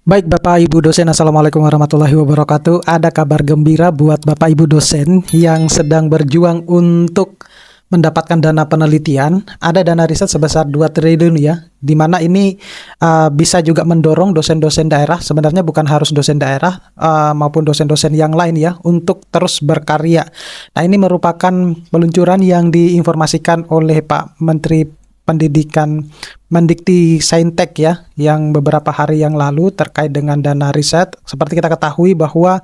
Baik Bapak Ibu dosen, Assalamualaikum warahmatullahi wabarakatuh. Ada kabar gembira buat Bapak Ibu dosen yang sedang berjuang untuk mendapatkan dana penelitian. Ada dana riset sebesar 2 triliun ya, di mana ini bisa juga mendorong dosen-dosen daerah, sebenarnya bukan harus dosen daerah maupun dosen-dosen yang lain ya, untuk terus berkarya. Nah, ini merupakan peluncuran yang diinformasikan oleh Pak Menteri Pendidikan Mendikti Saintek ya, yang beberapa hari yang lalu terkait dengan dana riset. Seperti kita ketahui bahwa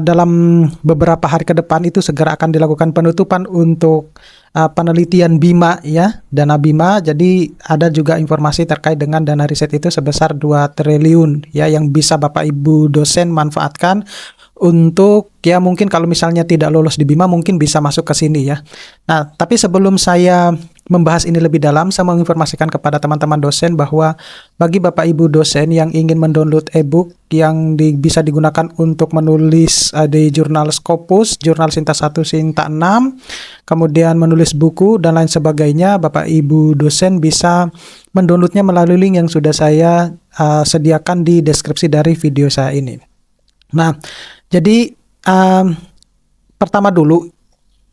dalam beberapa hari ke depan itu segera akan dilakukan penutupan untuk penelitian BIMA ya, dana BIMA. Jadi ada juga informasi terkait dengan dana riset itu sebesar 2 triliun ya, yang bisa Bapak Ibu dosen manfaatkan untuk ya, mungkin kalau misalnya tidak lolos di BIMA mungkin bisa masuk ke sini ya. Nah, tapi sebelum saya membahas ini lebih dalam, saya menginformasikan kepada teman-teman dosen bahwa bagi Bapak Ibu dosen yang ingin mendownload e-book yang bisa digunakan untuk menulis di jurnal Scopus, jurnal Sinta 1, Sinta 6, kemudian menulis buku dan lain sebagainya, Bapak Ibu dosen bisa mendownloadnya melalui link yang sudah saya sediakan di deskripsi dari video saya ini. Nah, jadi pertama dulu,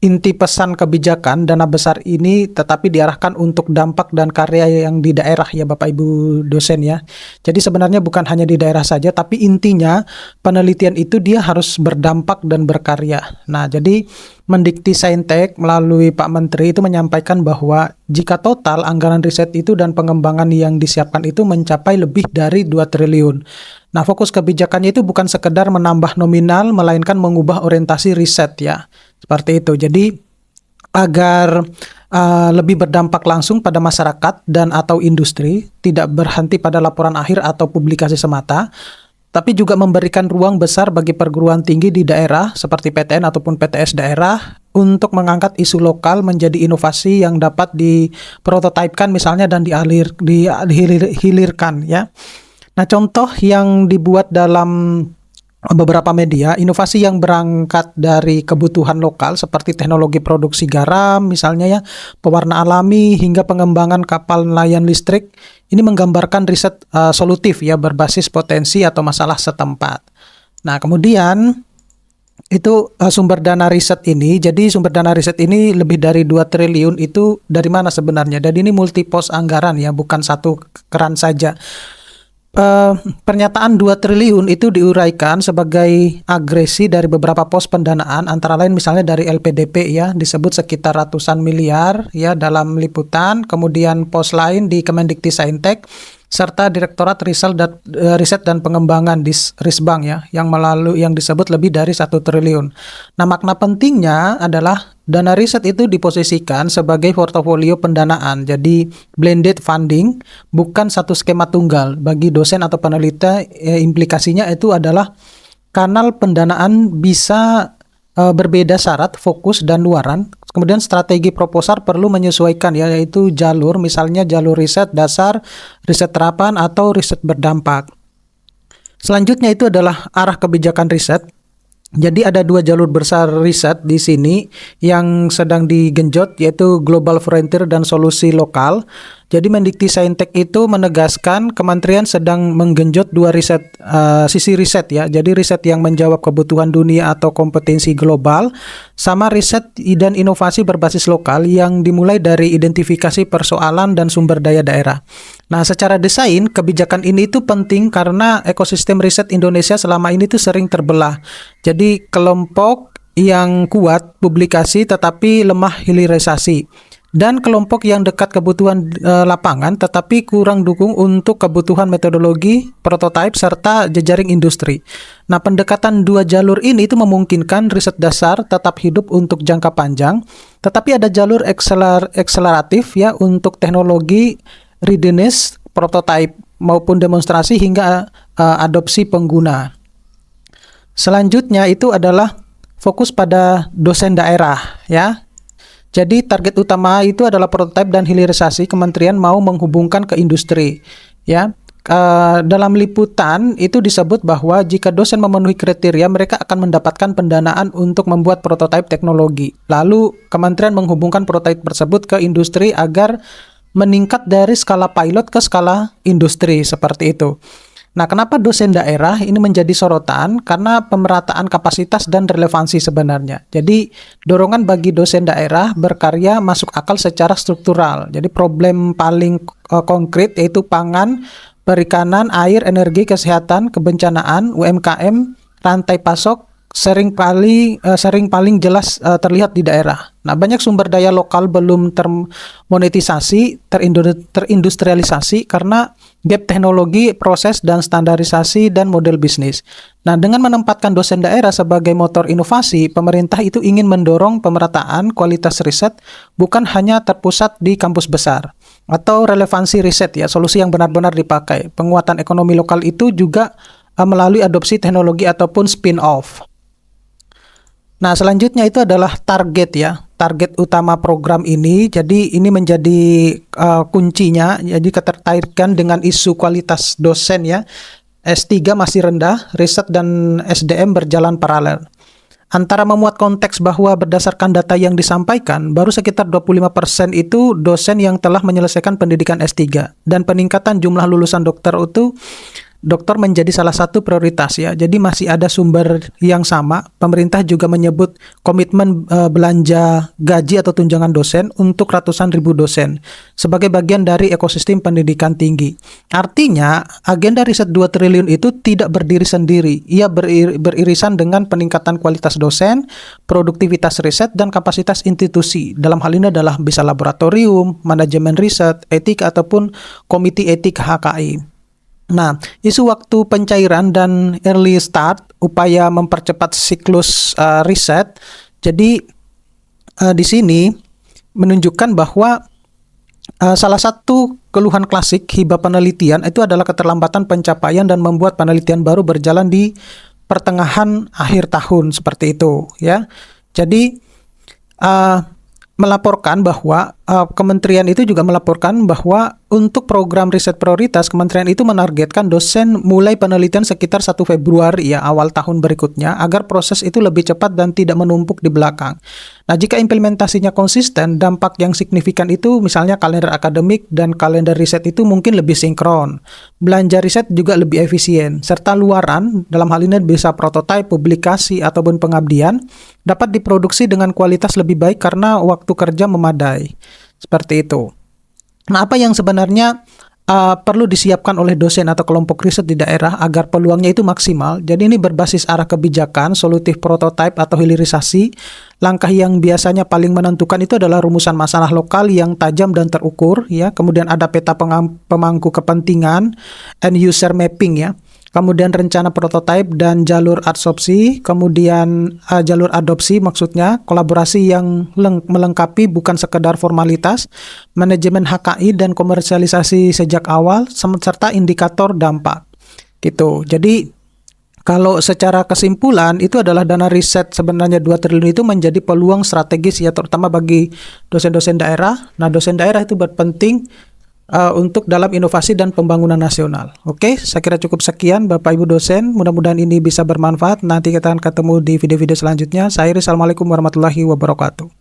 inti pesan kebijakan dana besar ini tetapi diarahkan untuk dampak dan karya yang di daerah ya Bapak Ibu dosen ya. Jadi sebenarnya bukan hanya di daerah saja, tapi intinya penelitian itu dia harus berdampak dan berkarya. Nah, jadi Mendikti Saintek melalui Pak Menteri itu menyampaikan bahwa jika total anggaran riset itu dan pengembangan yang disiapkan itu mencapai lebih dari 2 triliun. Nah, fokus kebijakannya itu bukan sekedar menambah nominal, melainkan mengubah orientasi riset ya. Seperti itu. Jadi agar lebih berdampak langsung pada masyarakat dan atau industri, tidak berhenti pada laporan akhir atau publikasi semata, tapi juga memberikan ruang besar bagi perguruan tinggi di daerah seperti PTN ataupun PTS daerah untuk mengangkat isu lokal menjadi inovasi yang dapat diprototipekan misalnya dan dihilirkan ya. Nah, contoh yang dibuat dalam beberapa media, inovasi yang berangkat dari kebutuhan lokal seperti teknologi produksi garam misalnya ya, pewarna alami hingga pengembangan kapal nelayan listrik, ini menggambarkan riset solutif ya, berbasis potensi atau masalah setempat. Nah, kemudian itu sumber dana riset ini, jadi sumber dana riset ini lebih dari 2 triliun itu dari mana sebenarnya? Dan ini multi pos anggaran ya, bukan satu keran saja. Pernyataan 2 triliun itu diuraikan sebagai agresi dari beberapa pos pendanaan, antara lain misalnya dari LPDP ya, disebut sekitar ratusan miliar ya dalam liputan, kemudian pos lain di Kemendikti Saintek serta Direktorat Riset dan Pengembangan di Risbang ya, yang disebut lebih dari 1 triliun. Nah, makna pentingnya adalah dana riset itu diposisikan sebagai portofolio pendanaan, jadi blended funding, bukan satu skema tunggal. Bagi dosen atau peneliti, implikasinya itu adalah kanal pendanaan bisa berbeda syarat, fokus, dan luaran. Kemudian strategi proposal perlu menyesuaikan ya, yaitu jalur, misalnya jalur riset dasar, riset terapan, atau riset berdampak. Selanjutnya itu adalah arah kebijakan riset. Jadi ada 2 jalur besar riset di sini yang sedang digenjot, yaitu Global Frontier dan solusi lokal. Jadi Mendikti Saintek itu menegaskan kementerian sedang menggenjot 2 sisi riset ya. Jadi riset yang menjawab kebutuhan dunia atau kompetensi global, sama riset dan inovasi berbasis lokal yang dimulai dari identifikasi persoalan dan sumber daya daerah. Nah, secara desain kebijakan ini itu penting karena ekosistem riset Indonesia selama ini tuh sering terbelah. Jadi kelompok yang kuat publikasi tetapi lemah hilirisasi, dan kelompok yang dekat kebutuhan lapangan tetapi kurang dukung untuk kebutuhan metodologi, prototipe, serta jejaring industri. Nah, pendekatan 2 jalur ini itu memungkinkan riset dasar tetap hidup untuk jangka panjang, tetapi ada jalur akseleratif ya untuk teknologi readiness, prototipe maupun demonstrasi hingga adopsi pengguna. Selanjutnya itu adalah fokus pada dosen daerah ya. Jadi target utama itu adalah prototipe dan hilirisasi. Kementerian mau menghubungkan ke industri ya. Dalam liputan itu disebut bahwa jika dosen memenuhi kriteria, mereka akan mendapatkan pendanaan untuk membuat prototipe teknologi. Lalu kementerian menghubungkan prototipe tersebut ke industri agar meningkat dari skala pilot ke skala industri, seperti itu. Nah, kenapa dosen daerah ini menjadi sorotan? Karena pemerataan kapasitas dan relevansi sebenarnya. Jadi, dorongan bagi dosen daerah berkarya masuk akal secara struktural. Jadi, problem paling konkret yaitu pangan, perikanan, air, energi, kesehatan, kebencanaan, UMKM, rantai pasok, sering paling jelas terlihat di daerah. Nah, banyak sumber daya lokal belum termonetisasi, terindustrialisasi karena gap teknologi, proses, dan standarisasi dan model bisnis. Nah, dengan menempatkan dosen daerah sebagai motor inovasi, pemerintah itu ingin mendorong pemerataan kualitas riset bukan hanya terpusat di kampus besar atau relevansi riset ya, solusi yang benar-benar dipakai. Penguatan ekonomi lokal itu juga melalui adopsi teknologi ataupun spin-off. Nah, selanjutnya itu adalah target ya, target utama program ini. Jadi ini menjadi kuncinya, jadi keterkaitan dengan isu kualitas dosen ya. S3 masih rendah, riset dan SDM berjalan paralel. Antara memuat konteks bahwa berdasarkan data yang disampaikan, baru sekitar 25% itu dosen yang telah menyelesaikan pendidikan S3. Dan peningkatan jumlah lulusan dokter itu dokter menjadi salah satu prioritas ya. Jadi masih ada sumber yang sama. Pemerintah juga menyebut komitmen belanja gaji atau tunjangan dosen untuk ratusan ribu dosen sebagai bagian dari ekosistem pendidikan tinggi. Artinya, agenda riset 2 triliun itu tidak berdiri sendiri. Ia beririsan dengan peningkatan kualitas dosen, produktivitas riset, dan kapasitas institusi. Dalam hal ini adalah bisa laboratorium, manajemen riset, etik, ataupun komite etik HKI. Nah, isu waktu pencairan dan early start, upaya mempercepat siklus riset. Jadi di sini menunjukkan bahwa salah satu keluhan klasik hibah penelitian itu adalah keterlambatan pencapaian dan membuat penelitian baru berjalan di pertengahan akhir tahun seperti itu ya. Jadi melaporkan bahwa kementerian itu juga melaporkan bahwa untuk program riset prioritas, kementerian itu menargetkan dosen mulai penelitian sekitar 1 Februari ya, awal tahun berikutnya, agar proses itu lebih cepat dan tidak menumpuk di belakang. Nah, jika implementasinya konsisten, dampak yang signifikan itu misalnya kalender akademik dan kalender riset itu mungkin lebih sinkron. Belanja riset juga lebih efisien, serta luaran, dalam hal ini bisa prototipe, publikasi, ataupun pengabdian, dapat diproduksi dengan kualitas lebih baik karena waktu kerja memadai. Seperti itu. Nah, apa yang sebenarnya perlu disiapkan oleh dosen atau kelompok riset di daerah agar peluangnya itu maksimal? Jadi ini berbasis arah kebijakan, solutif prototipe atau hilirisasi. Langkah yang biasanya paling menentukan itu adalah rumusan masalah lokal yang tajam dan terukur, ya. Kemudian ada peta pemangku kepentingan, and user mapping, ya. Kemudian rencana prototipe dan jalur adopsi, kemudian jalur adopsi maksudnya kolaborasi yang melengkapi bukan sekedar formalitas, manajemen HKI dan komersialisasi sejak awal, serta indikator dampak. Gitu. Jadi kalau secara kesimpulan itu adalah dana riset sebenarnya 2 triliun itu menjadi peluang strategis ya, terutama bagi dosen-dosen daerah. Nah, dosen daerah itu berpenting untuk dalam inovasi dan pembangunan nasional. Oke, saya kira cukup sekian Bapak Ibu dosen. Mudah-mudahan ini bisa bermanfaat. Nanti kita akan ketemu di video-video selanjutnya. Saya Assalamualaikum warahmatullahi wabarakatuh.